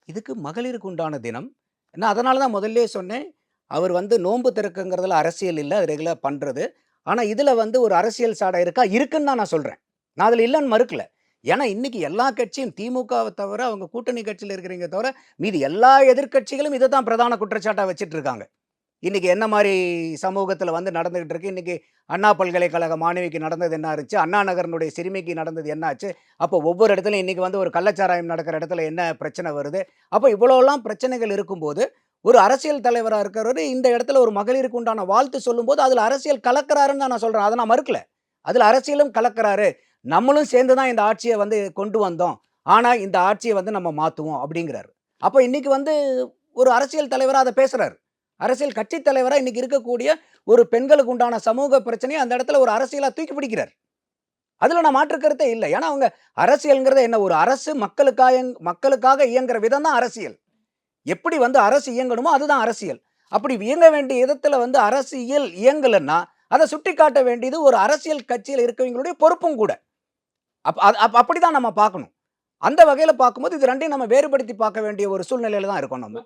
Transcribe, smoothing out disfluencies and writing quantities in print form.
இதுக்கு மகளிருக்கு உண்டான தினம். நான் அதனால தான் முதல்லயே சொன்னேன். அவர் நோன்பு திறக்குங்கிறதுல அரசியல் இல்ல. அது ரெகுலரா பண்றது. ஆனா இதுல ஒரு அரசியல் சாடை இருக்கா? இருக்குன்னு தான் நான் சொல்றேன். நான் அதுல இல்லன்னு மறுக்கல. ஏன்னா இன்னைக்கு எல்லா கட்சியும் திமுகவ தவிர, அவங்க கூட்டணி கட்சியில இருக்கிறவைங்க தவிர, மீதி எல்லா எதிர்க்கட்சிகளும் இத தான் பிரதான குற்றச்சாட்டா வச்சுட்டு இருக்காங்க. இன்னைக்கு என்ன மாரி சமூகத்துல நடந்துகிட்டு இருக்கு? இன்னைக்கு அண்ணா பல்கலைக்கழக மாணவிக்கு நடந்தது என்ன ஆச்சு? அண்ணா நகரினுடைய சிறுமிக்கு நடந்தது என்ன ஆச்சு? அப்போ ஒவ்வொரு இடத்துலயும் இன்னைக்கு ஒரு கள்ளச்சாராயம் நடக்கிற இடத்துல என்ன பிரச்சனை வருது? அப்ப இவ்வளோலாம் பிரச்சனைகள் இருக்கும்போது, ஒரு அரசியல் தலைவரா இருக்கிறவரு இந்த இடத்துல ஒரு மகளிருக்கு உண்டான வாழ்த்து சொல்லும்போது, அதுல அரசியல் கலக்குறாருன்னு தான் நான் சொல்றேன். அத நான் மறுக்கல. அதுல அரசியலும் கலக்குறாரு. நம்மளும் சேர்ந்து தான் இந்த ஆட்சிய கொண்டு வந்தோம். ஆனா இந்த ஆட்சிய நம்ம மாத்துவோம் அப்படிங்கிறாரு. அப்ப இன்னைக்கு ஒரு அரசியல் தலைவரா அத பேசுறாரு. அரசியல் கட்சி தலைவரா இன்னைக்கு இருக்கக்கூடிய ஒரு பெண்களுக்கு உண்டான சமூக பிரச்சனைய அந்த இடத்துல ஒரு அரசியலா தூக்கி பிடிக்கிறார். அதுல நான் மாற்று கருத்தே இல்ல. ஏன்னா அவங்க அரசியல்ங்கிறது என்ன? ஒரு அரசு மக்களுக்காக இயங்குற விதம் தான் அரசியல். எப்படி அரசு இயங்கணுமோ அதுதான் அரசியல். அப்படி இயங்க வேண்டிய விதத்துல அரசியல் இயங்கலன்னா, அத சுட்டிக்காட்ட வேண்டியது ஒரு அரசியல் கட்சியில இருக்கவங்களுடைய பொறுப்பும் கூட. அப்படிதான் நம்ம பார்க்கணும். அந்த வகையில பார்க்கும்போது இது 2யும் நம்ம வேறுபடுத்தி பார்க்க வேண்டிய ஒரு சூழ்நிலையில தான் இருக்கோம் நம்ம.